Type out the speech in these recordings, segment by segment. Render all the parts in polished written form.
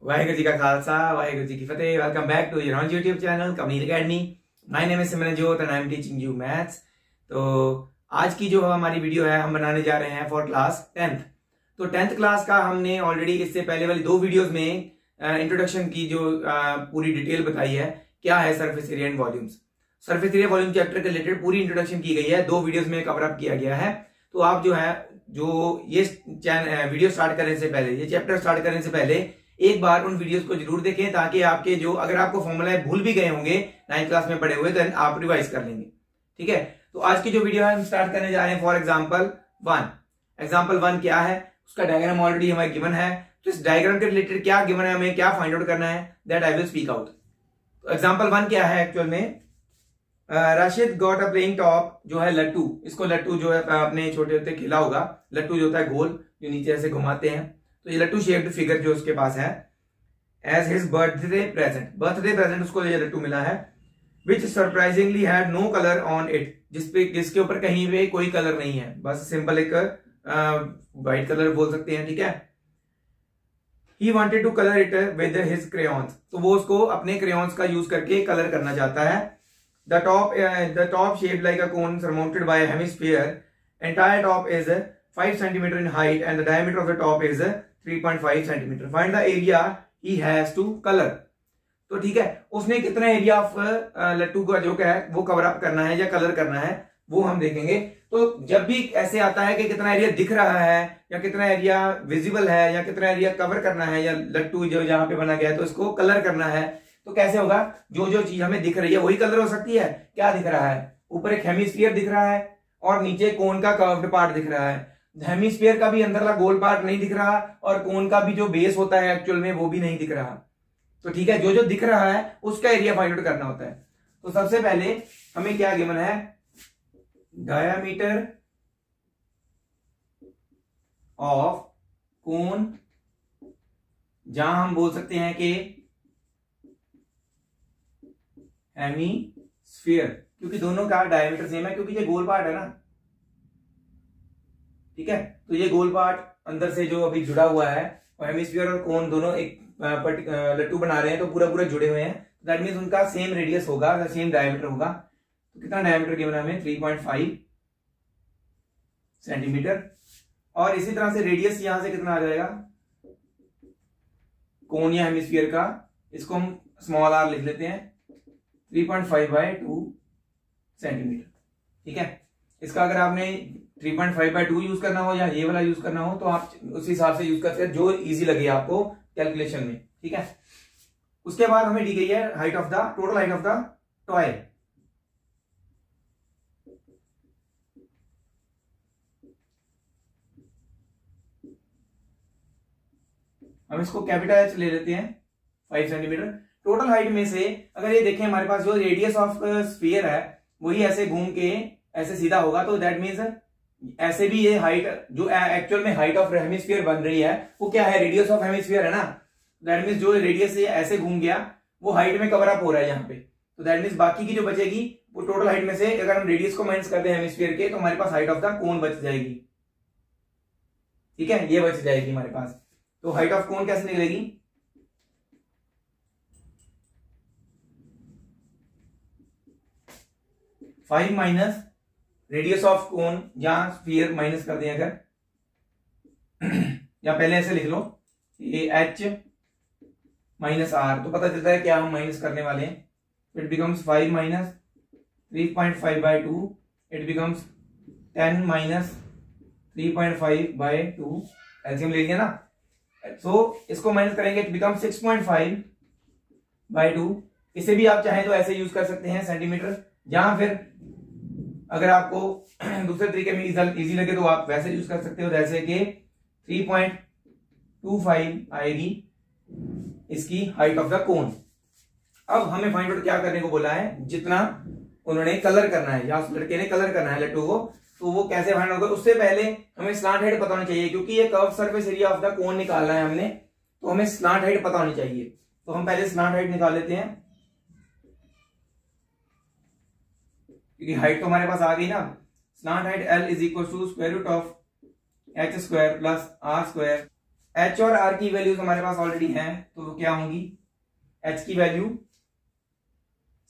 वाहेगुरु जी का खालसा, वाहेगुरु जी की Fateh. Welcome back to your YouTube channel Kavneer Academy. My name is Simranjot and I am teaching you maths. तो आज की जो हमारी वीडियो है हम बनाने जा रहे हैं फॉर क्लास 10th। तो 10th क्लास का हमने ऑलरेडी इससे पहले वाली दो वीडियोस में इंट्रोडक्शन की जो पूरी डिटेल बताई है, क्या है surface area and volumes. Surface area volume chapter के रिलेटेड पूरी इंट्रोडक्शन की गई है, दो वीडियोस में कवर अप किया गया है। तो आप जो है जो ये वीडियो स्टार्ट करने से पहले, ये चैप्टर स्टार्ट करने से पहले एक बार उन वीडियोस को जरूर देखें, ताकि आपके जो अगर आपको फॉर्मूला भूल भी गए होंगे 9th क्लास में पढ़े हुए, तो आप रिवाइज कर लेंगे। ठीक है, तो आज की जो वीडियो है हम स्टार्ट करने जा रहे हैं फॉर एग्जाम्पल 1। एग्जाम्पल 1 क्या है, उसका डायग्राम ऑलरेडी हमें गिवन है। तो इस डायग्राम के रिलेटेड क्या गिवन है, हमें क्या फाइंड आउट करना है, that I will speak out. तो एग्जाम्पल 1 क्या है एक्चुअल में, Rashid got a playing top, जो है लट्टू। इसको लट्टू जो है अपने छोटे होते खेला होगा। लट्टू जो होता है गोल, जो नीचे ऐसे घुमाते हैं, तो ये लट्टू शेप्ड फिगर जो उसके पास है। एज हिज बर्थडे प्रेजेंट उसको ये लट्टू मिला है, which surprisingly had no colour on it, जिसके ऊपर कहीं पे कोई कलर नहीं है, बस सिंपल एक व्हाइट कलर बोल सकते हैं। ठीक है, he wanted to colour it with his crayons, तो वो उसको अपने क्रेयॉन्स का यूज करके कलर करना चाहता है। The top shaped like a cone surmounted by a hemisphere. Entire top is 5 centimeter in height and the diameter of the top is 3.5 centimeter. Find the area he has to color. तो ठीक है, उसने कितना area of लट्टू का जो क्या है वो कवर अप करना है या कलर करना है, वो हम देखेंगे। तो जब भी ऐसे आता है कि कितना एरिया दिख रहा है या कितना एरिया विजिबल है या कितना एरिया कवर करना है, या लट्टू जो जहां पे बना गया है तो इसको कलर करना है, तो कैसे होगा, जो जो चीज हमें दिख रही है वही कलर हो सकती है। क्या दिख रहा है, ऊपर एक हेमिस्फीयर दिख रहा है और नीचे कोन का कर्व्ड पार्ट दिख रहा है। हेमिस्फीयर का भी अंदरला गोल पार्ट नहीं दिख रहा और कोन का भी जो बेस होता है एक्चुअल में वो भी नहीं दिख रहा। तो ठीक है, जो जो दिख रहा है उसका एरिया फाइंड आउट करना होता है। तो सबसे पहले हमें क्या गिवन है, डायामीटर ऑफ कोन, जहां हम बोल सकते हैं कि हेमिस्फीयर, क्योंकि दोनों का डायमीटर सेम है, क्योंकि ये गोल पार्ट है ना। ठीक है, तो ये गोल पार्ट अंदर से जो अभी जुड़ा हुआ है, और हेमिस्फीयर और कोन दोनों एक लट्टू बना रहे हैं, तो पूरा पूरा जुड़े हुए हैं। दैट मीन्स उनका सेम रेडियस होगा, सेम डायमीटर होगा। तो कितना डायमीटर गिवन है हमें, 3.5 सेंटीमीटर। और इसी तरह से रेडियस यहां से कितना आ जाएगा कोन या हेमिस्फीयर का, इसको हम स्मॉल आर लिख लेते हैं, 3.5/2 सेंटीमीटर। ठीक है, इसका अगर आपने 3.5/2 यूज करना हो या ये वाला यूज करना हो, तो आप उस हिसाब से यूज करते हैं जो इजी लगे आपको कैलकुलेशन में। ठीक है, उसके बाद हमें दी गई है height of the, total height of the toy. हम इसको कैपिटल एच ले लेते हैं, 5 सेंटीमीटर। टोटल हाइट में से अगर ये देखें, हमारे पास जो रेडियस ऑफ स्फीयर है वही ऐसे घूम के ऐसे सीधा होगा, तो दैट मीन्स ऐसे भी ये हाइट जो एक्चुअल में हाइट ऑफ हेमिस्फीयर बन रही है वो क्या है, रेडियस ऑफ हेमिस्फीयर है ना। दैट मीन्स जो रेडियस से ऐसे घूम गया वो हाइट में कवर अप हो रहा है यहाँ पे। तो दैट मीन्स बाकी की जो बचेगी वो टोटल हाइट में से अगर हम रेडियस को माइनस कर दें हेमिस्फीयर के, तो हमारे पास हाइट ऑफ द कोन बच जाएगी। ठीक है, ये बच जाएगी हमारे पास। तो हाइट ऑफ कोन कैसे निकलेगी, five minus radius of cone, जहां स्फीयर माइनस कर दें अगर, या पहले ऐसे लिख लो, ये h माइनस आर, तो पता चलता है क्या हम माइनस करने वाले हैं। It becomes 5 minus 3.5/2, it becomes 10 minus 3.5/2, LCM ले लिया ना। सो इसको माइनस करेंगे, इट बिकम्स 6.5/2। इसे भी आप चाहें तो ऐसे यूज कर सकते हैं सेंटीमीटर, जहां फिर अगर आपको दूसरे तरीके में इजी लगे तो आप वैसे यूज कर सकते हो, जैसे कि 3.25 आएगी इसकी हाइट ऑफ द कोन। अब हमें फाइंड आउट क्या करने को बोला है, जितना उन्होंने कलर करना है या उस लड़के ने कलर करना है लट्टू को, तो वो कैसे फाइंड आउट, उससे पहले हमें स्लांट हाइट पता होनी चाहिए, क्योंकि ये curve surface area of the cone निकालना है हमने, तो हमें स्लांट हाइट पता होनी चाहिए। तो हम पहले स्लांट हाइट निकाल लेते हैं, क्योंकि हाइट तो हमारे पास आ गई ना। Slant height L is equal to square root of h² plus r² H और आर की वैल्यूज हमारे पास ऑलरेडी हैं, तो क्या होंगी? एच की वैल्यू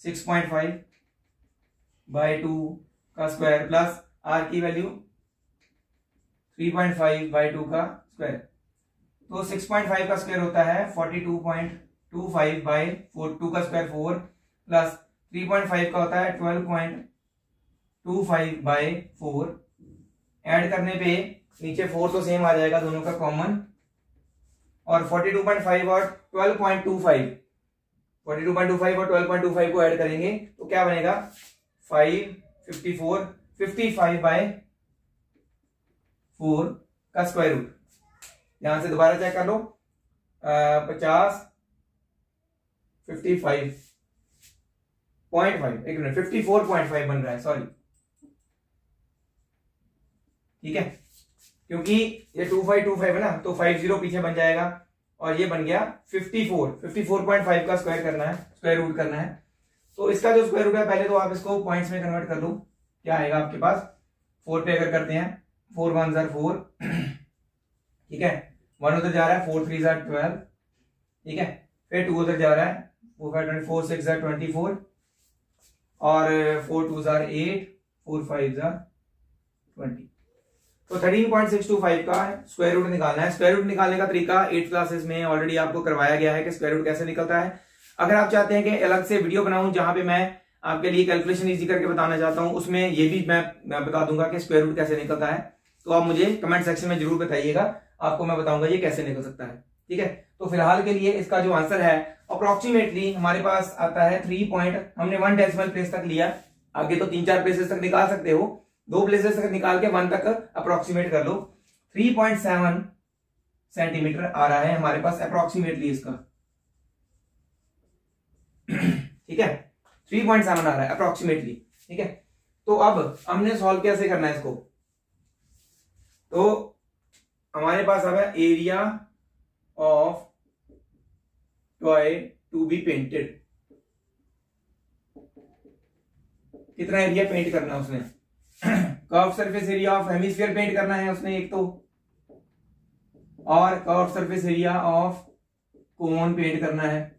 6.5 बाय 2 का स्क्वायर प्लस आर की वैल्यू 3.5 बाय 2 का स्क्वायर। तो 6.5 का स्क्वायर होता है 42.25 बाय 2 का स्क्वायर 4 प्लस 3.5 का होता है 12.25 बाय 4। ऐड करने पे नीचे 4 तो सेम आ जाएगा दोनों का कॉमन, और 42.5 और 12.25 और 12.25 को ऐड करेंगे तो क्या बनेगा? 55 बाय 4 का स्क्वायर रूट। यहां से दोबारा चेक कर लो, 54.5 बन रहा है, सॉरी, ठीक है, क्योंकि ये 2525 है ना, तो 50 पीछे बन जाएगा और ये बन गया 54.5 का स्क्वायर करना है, स्क्वायर रूट करना है। तो इसका जो स्क्वायर रूट है, पहले तो आप इसको पॉइंट्स में कन्वर्ट कर लो, क्या आएगा आपके पास? 4 पे अगर करते हैं, 4 1 जार 4, ठीक है, 1 उधर जा रहा है, 4 3 जार 12, ठीक है, फिर 2 उधर जा रहा है, 4 5 24 6 जार 24, और 4 2 जार 8, 4 5 जार 20। तो 13.625 का स्क्वायर रूट निकालना है। स्क्वायर रूट निकालने का तरीका 8th क्लासेस में ऑलरेडी आपको करवाया गया है कि स्क्वायर रूट कैसे निकलता है। अगर आप चाहते हैं कि अलग से वीडियो बनाऊं जहां पे मैं आपके लिए कैलकुलेशन इजी करके बताना चाहता हूं, उसमें ये भी मैं बता दूंगा कि स्क्वायर रूट कैसे निकलता है, तो आप मुझे कमेंट सेक्शन में जरूर बताइएगा, आपको मैं बताऊंगा ये कैसे निकल सकता है, ठीक है। तो फिलहाल के लिए इसका जो आंसर है अप्रोक्सीमेटली हमारे पास आता है 3 हमने 1 डेसिमल प्लेस तक लिया, आगे तो 3-4 प्लेसेस तक निकाल सकते हो, 2 प्लेसेस तक निकाल के 1 तक अप्रोक्सीमेट कर लो। 3.7 सेंटीमीटर आ रहा है हमारे पास अप्रोक्सीमेटली इसका, ठीक है, 3.7 आ रहा है अप्रोक्सीमेटली, ठीक है। तो अब हमने सॉल्व कैसे करना है इसको? तो हमारे पास अब है area of toy to be painted. कितना एरिया पेंट करना है उसने? Curve surface area of hemisphere paint करना है उसने एक तो, और curve surface area of cone paint करना है।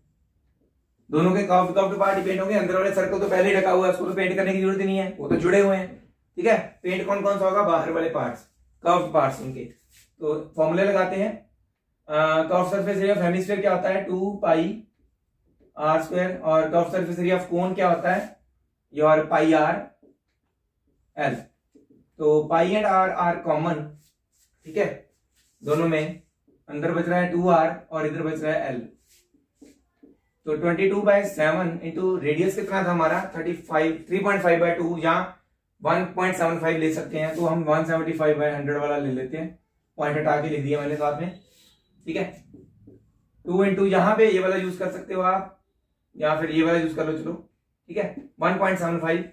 दोनों के कर्व पार्ट पेंट होंगे, अंदर वाले सर्कल तो पहले ही ढका हुआ है, उसको तो पेंट करने की जरूरत ही नहीं है, वो तो जुड़े हुए हैं, ठीक है। पेंट कौन कौन सा होगा? बाहर वाले पार्ट्स, कर्व पार्ट्स उनके। तो फॉर्मूले लगाते हैं। Curve surface area of hemisphere क्या होता है? 2 पाई आर स्क्वायर, और कर्व सरफेस एरिया ऑफ कोन क्या होता है? Your pi R L. तो पाई एंड आर आर कॉमन, ठीक है, दोनों में अंदर बच रहा है 2r और इधर बच रहा है l। तो 22/7 इंटू रेडियस कितना था हमारा? 3.5/2, यहाँ 1.75 ले सकते हैं, तो हम 175/100 वाला ले लेते हैं, पॉइंट हटा के लिख दिया मैंने साथ में, ठीक है। 2 इंटू यहाँ पे ये वाला यूज कर सकते हो आप, या फिर ये वाला यूज कर लो, चलो ठीक है, 1.75,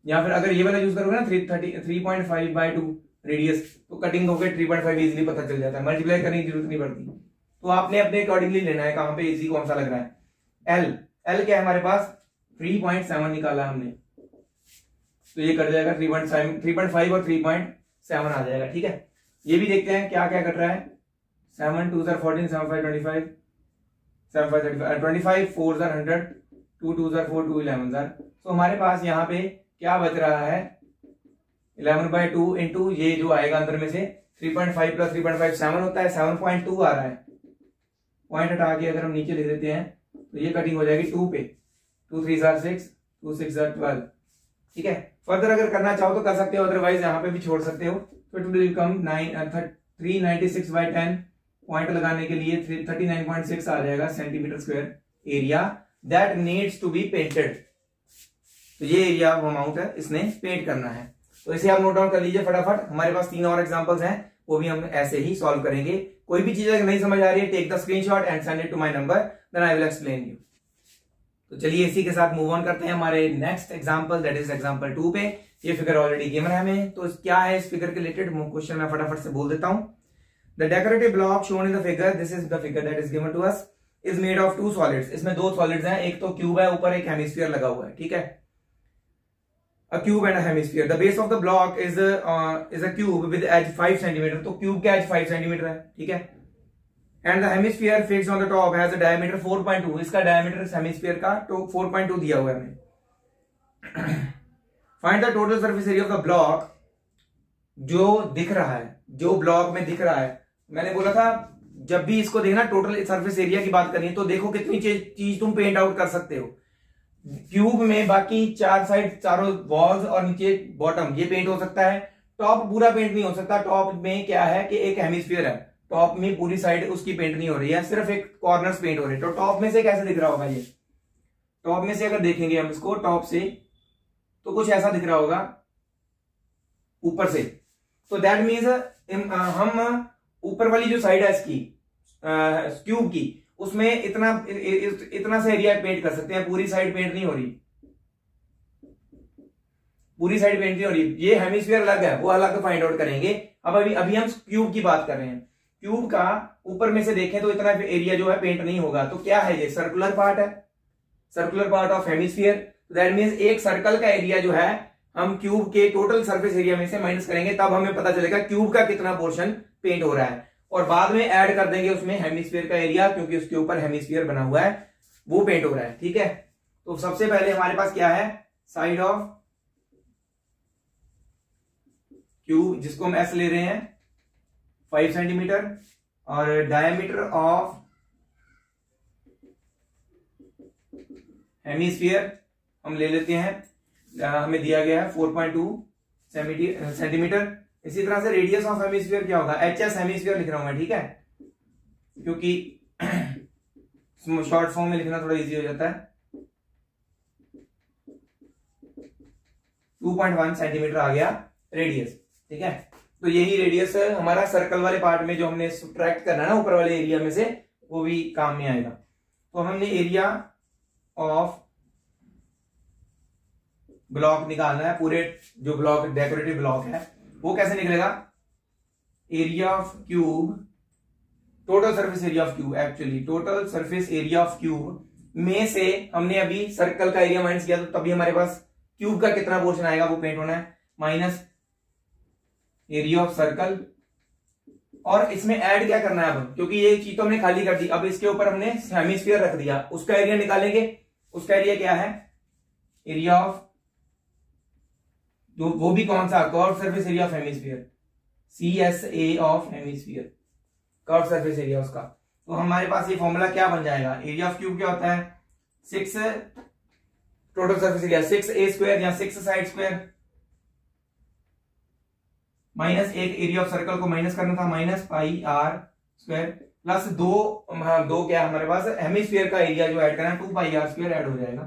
या फिर अगर ये वाला यूज करोगे ना 3.5/2 रेडियस, तो कटिंग होकर 3.5 इजीली पता चल जाता है, मल्टीप्लाई करने की जरूरत नहीं पड़ती। तो आपने अपने अकॉर्डिंगली लेना है कहां पे इजी कौन सा लग रहा है। एल क्या है हमारे पास? 3.7 निकाला हमने, तो ये कट जाएगा 3.5 और 3.7 आ जाएगा, ठीक है। ये भी देखते हैं क्या क्या कट रहा है। 7 2 14, 7 5 25, 7 5 35, 25 4 100, 2 2 4 2 11। तो हमारे पास यहाँ पे क्या बच रहा है? 11/2 इंटू ये जो आएगा अंदर में से 3.5 प्लस 3.5 7 होता है, 7.2 आ रहा है। पॉइंट हटा के अगर हम नीचे लिख देते हैं तो ये कटिंग हो जाएगी 2 पे, 2 3 6, 2 6 12, ठीक है। फर्दर अगर करना चाहो तो कर सकते हो, अदरवाइज यहाँ पे भी छोड़ सकते हो। तो इट विल कम 396/10, पॉइंट लगाने के लिए 39.6 आ जाएगा centimetre square area that needs to be painted. तो ये एरिया अमाउंट है, इसने पेंट करना है। तो इसे आप नोट डाउन कर लीजिए फटाफट। हमारे पास 3 और एग्जांपल्स हैं, वो भी हम ऐसे ही सॉल्व करेंगे। कोई भी चीज अगर नहीं समझ आ रही है, take the screenshot and send it to my number, then I will explain you. तो चलिए इसी के साथ मूव ऑन करते हैं हमारे next example, that is example 2 पे। ये फिगर ऑलरेडी गिवन है हमें, तो क्या है इस फिगर के रिलेटेड क्वेश्चन मैं फटाफट से बोल देता हूं। The decorative block shown in the figure, this is the figure that is given to us, is made of 2 solids. इसमें 2 सॉलिड्स हैं, एक तो क्यूब है, ऊपर एक हेमिस्फीयर लगा हुआ है, ठीक है। a cube and a hemisphere. The base of the block is a cube with edge 5 cm. तो क्यूब का एज 5 सेंटीमीटर है, ठीक है. And the hemisphere fixed on the top has a diameter 4.2. इसका डायमीटर हेमिस्फीयर का तो 4.2 दिया हुआ है हमें. Find the total surface area of the block. जो दिख रहा है, जो ब्लॉक में दिख रहा है, मैंने बोला था जब भी इसको देखना टोटल सरफेस एरिया की बात करनी है तो देखो कितनी चीज तुम पेंट आउट कर सकते हो. क्यूब में बाकी चार साइड, चारों वॉल्स और नीचे बॉटम, ये पेंट हो सकता है. टॉप पूरा पेंट नहीं हो सकता. टॉप में क्या है कि एक हेमिस्फीयर है, टॉप में पूरी साइड उसकी पेंट नहीं हो रही है, सिर्फ एक कॉर्नर्स पेंट हो रहे हैं. तो टॉप में से कैसे दिख रहा होगा ये? टॉप में से अगर देखेंगे हम इसको टॉप से तो कुछ ऐसा दिख रहा होगा ऊपर से. तो दैट मीन्स हम ऊपर वाली जो साइड है इसकी क्यूब की, उसमें इतना सा एरिया पेंट कर सकते हैं. पूरी साइड पेंट नहीं हो रही, पूरी साइड पेंट नहीं हो रही. ये हेमिस्फीयर अलग है, वो अलग फाइंड आउट करेंगे. अब अभी हम क्यूब की बात कर रहे हैं. क्यूब का ऊपर में से देखें तो इतना एरिया जो है पेंट नहीं होगा. तो क्या है ये? सर्कुलर पार्ट है, circular part of hemisphere. That means एक सर्कल का एरिया जो है हम क्यूब के टोटल सरफेस एरिया में से माइनस करेंगे, तब हमें पता चलेगा क्यूब का कितना पोर्शन पेंट हो रहा है. और बाद में ऐड कर देंगे उसमें हेमिस्फीयर का एरिया, क्योंकि उसके ऊपर हेमिस्फीयर बना हुआ है, वो पेंट हो रहा है. ठीक है. तो सबसे पहले हमारे पास क्या है? साइड ऑफ क्यूब, जिसको हम एस ले रहे हैं, 5 सेंटीमीटर, और डायमीटर ऑफ हेमिस्फीयर हम ले लेते हैं, हमें दिया गया है 4.2 सेंटीमीटर. इसी तरह से रेडियस ऑफ हेमिस्फीयर क्या होगा? एचएस हेमिस्फीयर लिख रहा हूं मैं, ठीक है, क्योंकि शॉर्ट फॉर्म में लिखना थोड़ा इजी हो जाता है. 2.1 सेंटीमीटर आ गया रेडियस. ठीक है. तो यही रेडियस हमारा सर्कल वाले पार्ट में जो हमने सब्ट्रैक्ट करना है ना ऊपर वाले एरिया में से, वो भी काम में आएगा. तो हमने एरिया ऑफ ब्लॉक निकालना है. पूरे जो ब्लॉक डेकोरेटिव ब्लॉक है वो कैसे निकलेगा? Area of cube, total surface area of cube, actually total surface area of cube में से हमने अभी सर्कल का एरिया माइनस किया, तो तभी हमारे पास क्यूब का कितना पोर्शन आएगा वो पेंट होना है, माइनस एरिया ऑफ सर्कल. और इसमें ऐड क्या करना है अब, क्योंकि ये चीज तो हमने खाली कर दी, अब इसके ऊपर हमने हेमिस्फीयर रख दिया, उसका एरिया निकालेंगे. उसका एरिया क्या है? एरिया ऑफ, जो वो भी कौन सा? Curve surface area of hemisphere, CSA of hemisphere, curve surface area उसका. तो हमारे पास ये फॉर्मूला क्या बन जाएगा? एरिया ऑफ क्यूब क्या होता है? 6 total surface area, 6A square या 6 साइड स्क्वायर, माइनस एक एरिया ऑफ सर्कल को माइनस करना था, minus pi R square, plus दो क्या हमारे पास हेमिस्फीयर का एरिया जो ऐड करना है, 2 पाई आर स्क्वायर ऐड हो जाएगा,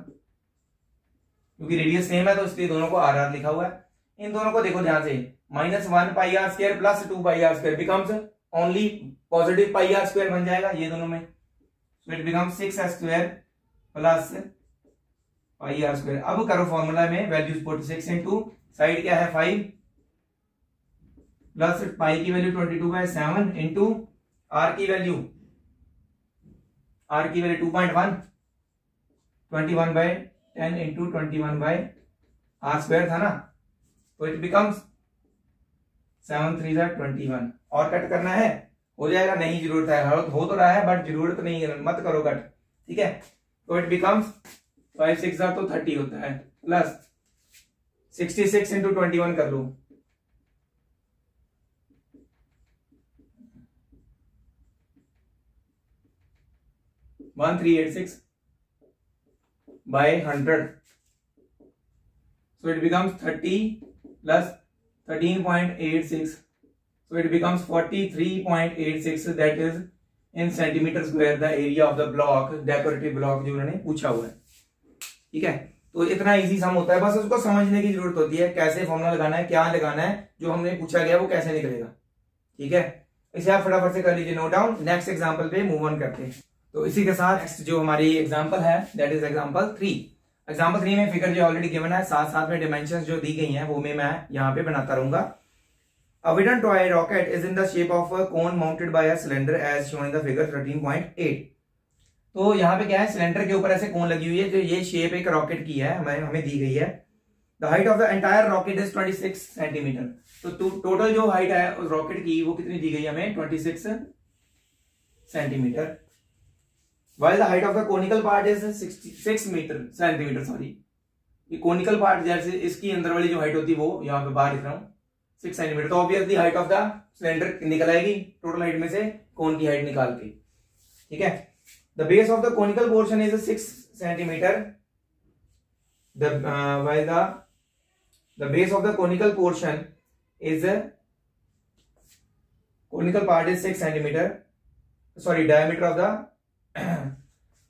क्योंकि रेडियस सेम है तो इसलिए दोनों को आर आर लिखा हुआ है. इन दोनों को देखो ध्यान से, minus 1 pi R square plus 2 pi R square becomes only positive pi R square बन जाएगा ये दोनों में. So it becomes 6 square plus pi R square. अब करो फॉर्मूला में वैल्यूज पुट, 6 इंटू साइड क्या है 5 प्लस पाई की वैल्यू 22/7 इंटू आर की वैल्यू 2.1, 21/10 इंटू 21/r स्क्वायर था ना, तो इट बिकम्स 7 3 21. और कट करना है, हो जाएगा, नहीं जरूरत है, हो तो रहा है बट जरूरत नहीं है, मत करो कट. ठीक है. तो इट बिकम्स 5 6 तो 30 होता है, प्लस 66 इंटू 21 कर लो, 1386 by 100. So it becomes 30 plus 13.86. So it becomes 43.86. That is in centimeter square the area of the block, decorative block जो उन्होंने पूछा हुआ है. ठीक है. तो इतना इजी सम होता है, बस उसको समझने की जरूरत होती है, कैसे फॉर्मूला लगाना है, क्या लगाना है, जो हमने पूछा गया वो कैसे निकलेगा. ठीक है. इसे आप फटाफट से कर लीजिए नोट डाउन. नेक्स्ट एग्जांपल पे मूव ऑन करते हैं. तो इसी के साथ नेक्स्ट जो हमारी एग्जांपल है दैट इज एग्जांपल 3. एग्जांपल 3 में फिगर जो ऑलरेडी गिवन है, साथ साथ में डायमेंशंस जो दी गई हैं वो मैं यहाँ पे बनाता रहूंगा. A wooden toy rocket is in the shape of a cone mounted by a cylinder as shown in the figure 13.8. तो यहाँ पे क्या है, सिलेंडर के ऊपर ऐसे कोन लगी हुई है, जो ये शेप एक रॉकेट की है हमें दी गई है. The height of the entire rocket is 26 centimetre. तो टोटल जो हाइट है उस रॉकेट की वो कितनी दी गई हमें, 26 centimetre. While the height of the conical part is 66 centimetre. Sorry, ये कोनिकल पार्ट जैसे इसकी अंदर वाली जो हाइट होती है वो यहाँ पे बाहर लिख रहा हूं 6 सेंटीमीटर। तो obviously height of the cylinder निकल आएगी टोटल हाइट में से कोन की हाइट निकाल के। ठीक है, the base of the conical portion is 6 centimetre. While the base of the conical portion is conical part is 6 centimeter. Sorry, diameter of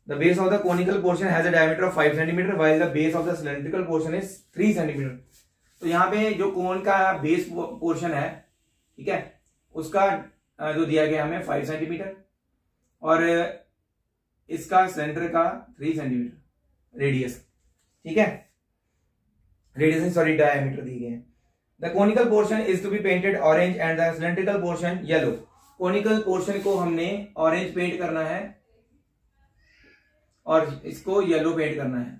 the base of the conical portion has a diameter of 5 centimeter, while the base of the cylindrical portion is 3 centimeter. तो यहाँ पे जो कोन का base portion है, ठीक है, उसका जो दिया गया हमें 5 सेंटीमीटर और इसका सिलेंडर का 3 सेंटीमीटर रेडियस। ठीक है, रेडियस सॉरी डायमीटर दी गए हैं। The conical portion is to be painted orange and the cylindrical portion yellow. Conical portion को हमने ऑरेंज पेंट करना है और इसको येलो पेंट करना है।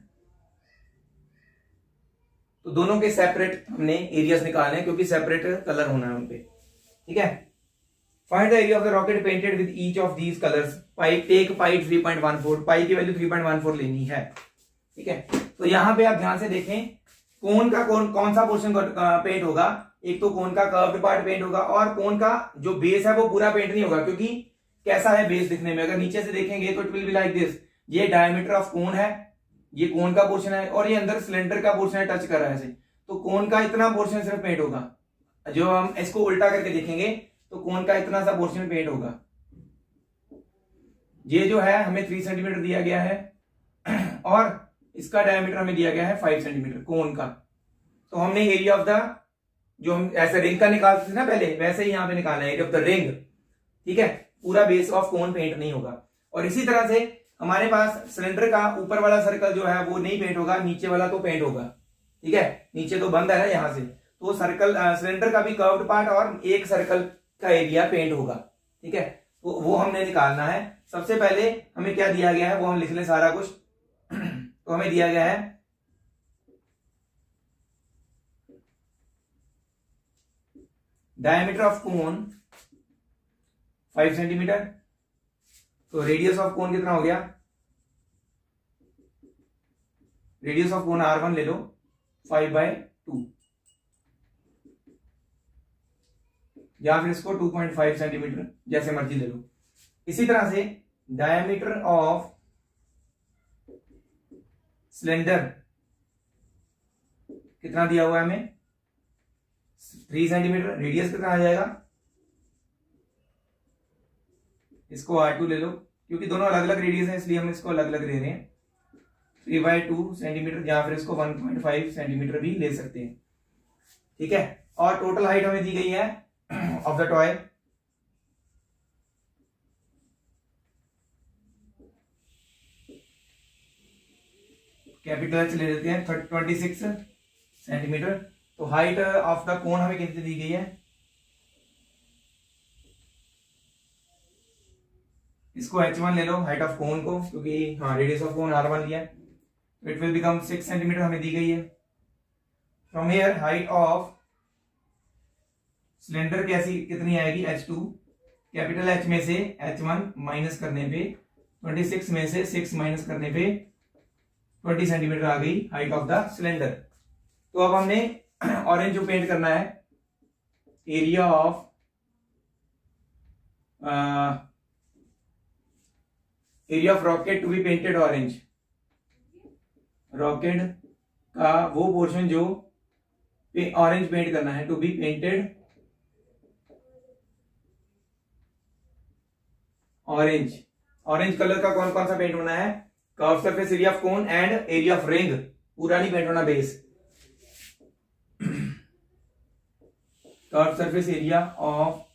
तो दोनों के सेपरेट हमने एरियाज निकालने हैं क्योंकि सेपरेट कलर होना है उनपे। ठीक है, find the area of the rocket painted with each of these colours. Pi take pi 3.14, pi की वैल्यू 3.14 लेनी है। ठीक है, तो यहां पे आप ध्यान से देखें कोन का कौन सा पोर्शन पेंट होगा। एक तो कोन का कर्व्ड पार्ट पेंट होगा और कोन का जो बेस है वो पूरा पेंट नहीं होगा, क्योंकि कैसा है बेस दिखने में, अगर नीचे से देखेंगे तो it will be like this. ये डायमीटर ऑफ कोन है, ये कोन का पोर्शन है और ये अंदर सिलेंडर का पोर्शन है, टच कर रहा है ऐसे। तो कोन का इतना पोर्शन सिर्फ पेंट होगा। जो हम इसको उल्टा करके देखेंगे तो कोन का इतना सा पोर्शन पेंट होगा। ये जो है हमें 3 सेंटीमीटर दिया गया है और इसका डायमीटर हमें दिया गया है 5 सेंटीमीटर कोन का। तो हमने एरिया ऑफ द, जो हम ऐसे रिंग का निकालते थे ना पहले, वैसे ही यहां पे निकालना है एरिया ऑफ द रिंग। ठीक है, पूरा बेस ऑफ कोन पेंट नहीं होगा। और इसी तरह से हमारे पास सिलेंडर का ऊपर वाला सर्कल जो है वो नहीं पेंट होगा, नीचे वाला तो पेंट होगा। ठीक है, नीचे तो बंद है ना यहां से, तो सर्कल सिलेंडर का भी कर्व्ड पार्ट और एक सर्कल का एरिया पेंट होगा। ठीक है, तो वो हमने निकालना है। सबसे पहले हमें क्या दिया गया है वो हम लिख लें सारा कुछ। तो हमें दिया गया है डायमीटर ऑफ कोन 5 सेंटीमीटर। तो रेडियस ऑफ कोन कितना हो गया, रेडियस ऑफ कोन R1 ले लो 5/2 या फिर इसको 2.5 सेंटीमीटर जैसे मर्जी ले लो। इसी तरह से डायमीटर ऑफ सिलेंडर कितना दिया हुआ है हमें 3 सेंटीमीटर। रेडियस कितना आ जाएगा, इसको R2 ले लो, क्योंकि दोनों अलग अलग रेडियस है इसलिए हम इसको अलग अलग दे रहे हैं। 3/2 सेंटीमीटर या फिर इसको 1.5 सेंटीमीटर भी ले सकते हैं। ठीक है, और टोटल हाइट हमें दी गई है of the toy capital H ले लेते हैं 26 सेंटीमीटर। तो हाइट ऑफ द कोन हमें कितनी दी गई है, इसको H1 ले लो हाइट ऑफ कोन को, क्योंकि हाँ रेडियस ऑफ कोन R1 लिया है। इट विल बिकम 6 सेंटीमीटर हमें दी गई है। From here height of cylinder कैसी कितनी आएगी H2, कैपिटल H में से H1 माइनस करने पे 26 में से 6 माइनस करने पे 20 सेंटीमीटर आ गई हाइट ऑफ द सिलेंडर। तो अब हमने ऑरेंज जो पेंट करना है, area of rocket to be painted orange. Rocket का वो पोर्शन जो ऑरेंज पेंट करना है, to be painted orange. Orange colour का कौन कौन सा पेंट होना है, curve surface area of cone and area of ring. पूरा नहीं पेंट होना base. Curve surface area of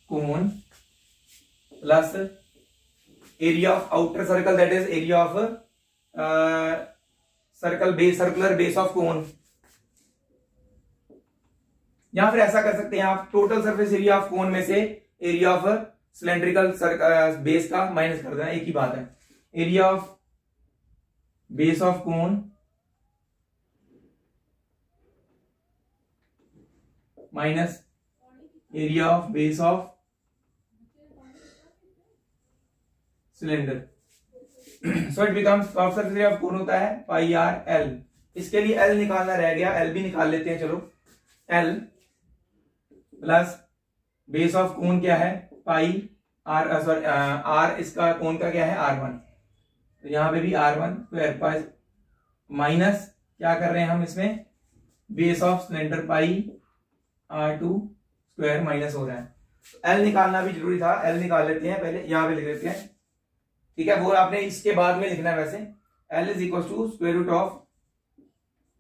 cone plus area of outer circle, that is area of circle base, circular base of cone. या फिर ऐसा कर सकते हैं आप, टोटल सरफेस एरिया ऑफ कोन में से एरिया ऑफ सिलेंड्रिकल बेस का माइनस कर देना, एक ही बात है। Area of base of cone minus area of base of cylinder. So it becomes curve surface area of कोन होता है पाई आर एल। इसके लिए एल निकालना रह गया, एल भी निकाल लेते हैं। चलो एल प्लस बेस ऑफ कोन क्या है पाई आर, सॉरी आर, इसका कोन का क्या है R1, तो यहां पे भी R1 स्क्वायर पाई माइनस क्या कर रहे हैं हम इसमें base of cylinder pi R2 square minus हो रहा है। एल निकालना भी जरूरी था, एल निकाल लेते हैं पहले, यहां पे लिख लेते हैं। ठीक है, वो आपने इसके बाद में लिखना है वैसे। L is equal to square root of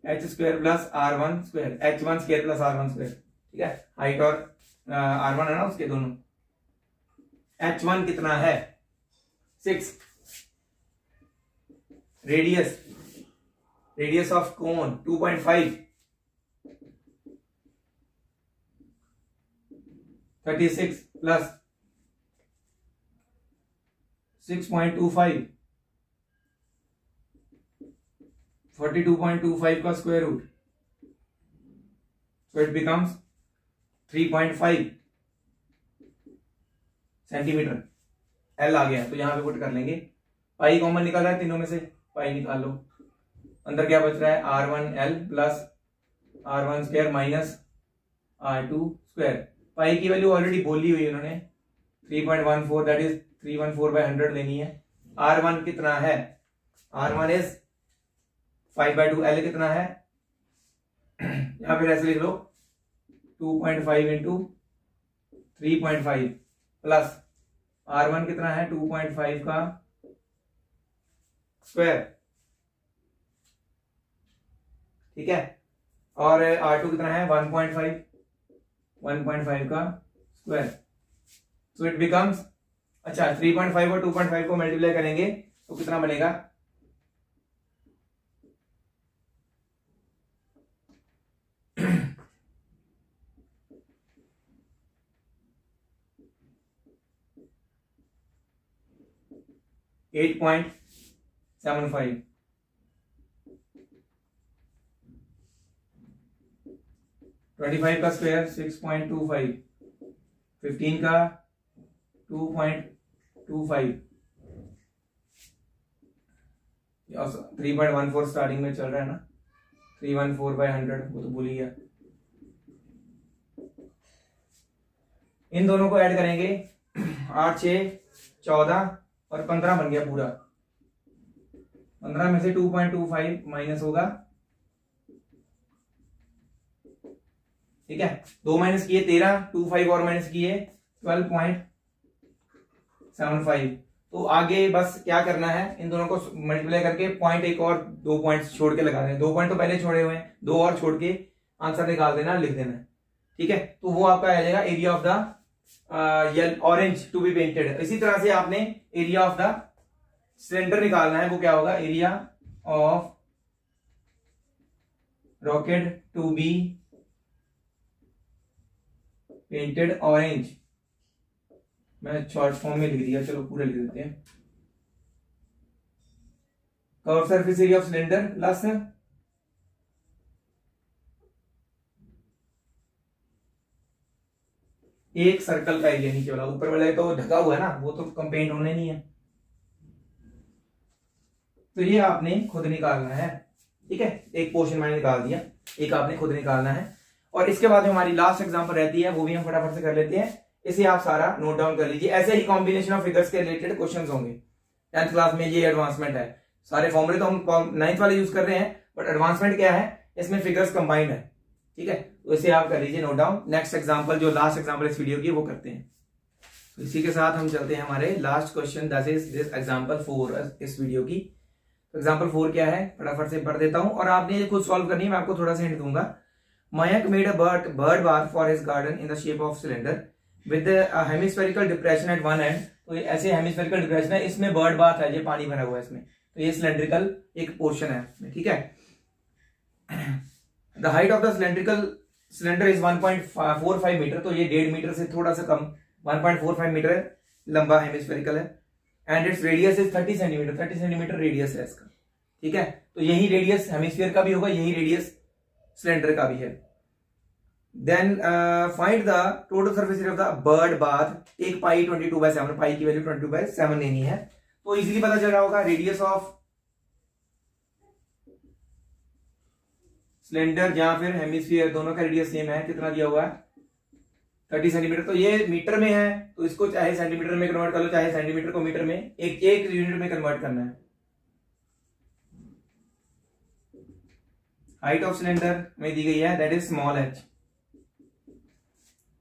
H square plus R1 square, H1 square plus R1 square. ठीक है, हाइट और R1 है ना उसके दोनों। H1 कितना है 6, रेडियस ऑफ कोन 2.5, 36 प्लस 6.25, 42.25 का square root, so it becomes 3.5 centimetre. L आ गया तो यहां पे पुट कर लेंगे। पाई कॉमन निकाल रहा है तीनों में से, पाई निकाल लो। अंदर क्या बच रहा है R1L plus R1 square minus R2 square. Pi की वैल्यू ऑलरेडी बोली हुई उन्होंने 3.14, दैट इज 314/100 लेनी है। R1 कितना है, R1 इज 5/2, L कितना है यहां पे ऐसे लिख लो 2.5 इंटू 3.5 प्लस R1 कितना है 2.5 का स्क्वायर। ठीक है, और R2 कितना है 1.5 का स्क्वायर। सो इट बिकम्स, अच्छा 3.5 और 2.5 को मल्टीप्लाई करेंगे तो कितना बनेगा 8.75। 25 का स्क्वायर 6.25, 15 का 2.25, 3.14 स्टार्टिंग में चल रहा है ना, 314/100 वो तो भूल ही गया। इन दोनों को ऐड करेंगे 8 6 14 और 15 बन गया पूरा। 15 में से 2.25 माइनस होगा। ठीक है, 2 माइनस किए 13, 25 और माइनस किए 12.75। तो आगे बस क्या करना है, इन दोनों को मल्टीप्लाई करके पॉइंट एक और 2 पॉइंट्स छोड़ के लगा दें। 2 पॉइंट तो पहले छोड़े हुए हैं, 2 और छोड़ के आंसर निकाल देना, लिख देना। ठीक है, तो वो आपका आ जाएगा area of the orange to be painted. इसी तरह से आपने एरिया ऑफ द सिलेंडर निकालना है, वो क्या होगा area of rocket to be painted orange. मैं शॉर्ट फॉर्म में लिख दिया, चलो पूरा लिख देते हैं। Curve surface area of cylinder plus एक सर्कल का एरिया नीचे वाला, ऊपर वाला तो ढका हुआ है ना, वो तो कंपेंट होने नहीं है, तो ये आपने खुद निकालना है। ठीक है, एक पोर्शन मैंने निकाल दिया, एक आपने खुद निकालना है। और इसके बाद जो हमारी लास्ट एग्जांपल रहती है वो भी हम फटाफट से कर लेते हैं। इसे आप सारा नोट डाउन कर लीजिए। ऐसे ही कॉम्बिनेशन ऑफ फिगर्स के रिलेटेड क्वेश्चंस होंगे 10th क्लास में। ये एडवांसमेंट है, सारे फॉर्मूले तो हम 9th वाले यूज कर रहे हैं, बट एडवांसमेंट क्या है, इसमें फिगर्स कंबाइंड है। ठीक है, तो इसे आप कर लीजिए नोट डाउन। नेक्स्ट एग्जाम्पल, जो लास्ट एग्जाम्पल इस वीडियो की, वो करते हैं। तो इसी के साथ हम चलते हैं हमारे last question, that is this example 4 इस वीडियो की। एग्जाम्पल 4 क्या है, फटाफट से पढ़ देता हूं और आपने खुद सॉल्व करनी है, मैं आपको थोड़ा सा हिंट दूंगा। Mayank made a bird bath for his garden in the shape of cylinder with a hemispherical depression at one end। तो ये ऐसे हेमिस्फेरिकल डिप्रेशन है, इसमें बर्ड बाथ है, ये पानी भरा हुआ है इसमें, तो ये सिलेंड्रिकल एक पोर्शन है इसमें। ठीक है, the height of the cylinder is 1.45 metre, तो ये 1.5 मीटर से थोड़ा सा कम 1.45 मीटर लंबा हेमिस्फेरिकल है। And its radius is 30 centimetre, 30 centimetre radius है इसका। ठीक है, तो यही रेडियस हेमिस्फीयर का भी होगा, यही रेडियस सिलेंडर का भी है। Then find the total surface area of the bird bath, take pi 22/7, pi की वैल्यू 22/7 लेनी है। तो इजीली पता चल रहा होगा रेडियस ऑफ सिलेंडर या फिर हेमिस्फीयर, दोनों का रेडियस सेम है, कितना दिया हुआ है 30 सेंटीमीटर। तो ये मीटर में है तो इसको चाहे सेंटीमीटर में कन्वर्ट कर लो, चाहे सेंटीमीटर को मीटर में, एक यूनिट में कन्वर्ट करना है। हाइट ऑफ सिलेंडर में दी गई है दैट इज स्मॉल h,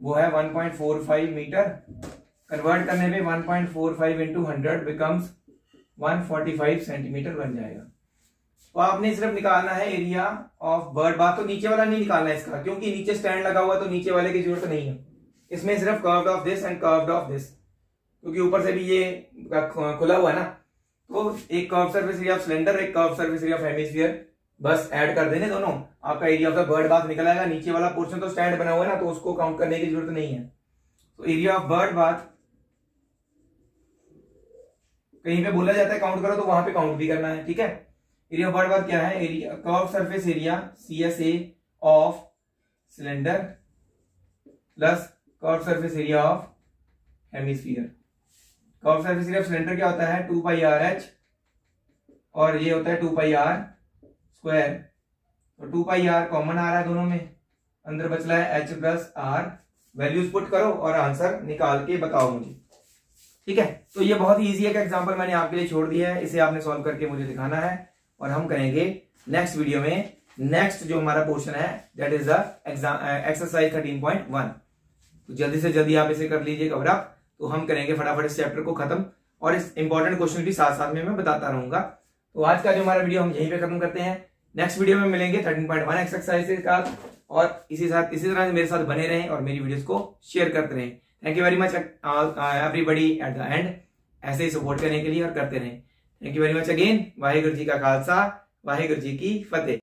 वो है 1.45 मीटर। कन्वर्ट करने पे 1.45 इंटू 100 बिकम्स 145 सेंटीमीटर बन जाएगा। तो आपने सिर्फ निकालना है एरिया ऑफ बर्ड बाथ। तो नीचे वाला नहीं निकालना है इसका, क्योंकि नीचे स्टैंड लगा हुआ तो नीचे वाले की जरूरत नहीं है। इसमें सिर्फ curved of this and curved of this, क्योंकि ऊपर से भी ये खुला हुआ है ना। तो एक curve surface area of cylinder, एक curve surface area of hemisphere, बस ऐड कर देने दोनों, आपका area of the bird bath निकल आएगा। नीचे वाला पोर्शन तो स्टैंड बना हुआ है ना, तो उसको काउंट करने की जरूरत नहीं है। तो एरिया ऑफ बर्ड बाथ कहीं पे बोला जाता है काउंट करो, तो वहां पे काउंट भी करना है, ठीक है। एरिया ऑफ बर्ड बाथ क्या है, area curve surface area CSA of cylinder plus curve surface area of hemisphere. Curve surface area of cylinder क्या होता है 2πRh, और ये होता है 2πr स्क्वायर। तो 2πr कॉमन आ रहा है दोनों में, अंदर बच रहा है h plus r। Values put करो और आंसर निकाल के बताओ मुझे, ठीक है। तो ये बहुत ही इजी एक एग्जांपल मैंने आपके लिए छोड़ दिया है, इसे आपने सॉल्व करके मुझे दिखाना है, और हम करेंगे नेक्स्ट वीडियो में नेक्स्ट जो हमारा पोर्शन है दैट इज द एक्सरसाइज 13.1। तो जल्दी से जल्दी आप इसे कर लीजिए कवर अप, तो हम करेंगे फटाफट इस चैप्टर को खत्म, और इस इंपॉर्टेंट क्वेश्चन भी साथ साथ में मैं बताता रहूंगा। तो आज का जो हमारा वीडियो हम यहीं पे खत्म करते हैं। नेक्स्ट वीडियो में मिलेंगे 13.1 एक्सरसाइज का, और इसी तरह मेरे साथ बने रहें और मेरी वीडियोस को शेयर करते रहें। Thank you very much everybody at the end, ऐसे ही सपोर्ट करने के लिए और करते रहें। Thank you very much again. Waheguru ji का खालसा, वाहिगुरु जी की फतेह।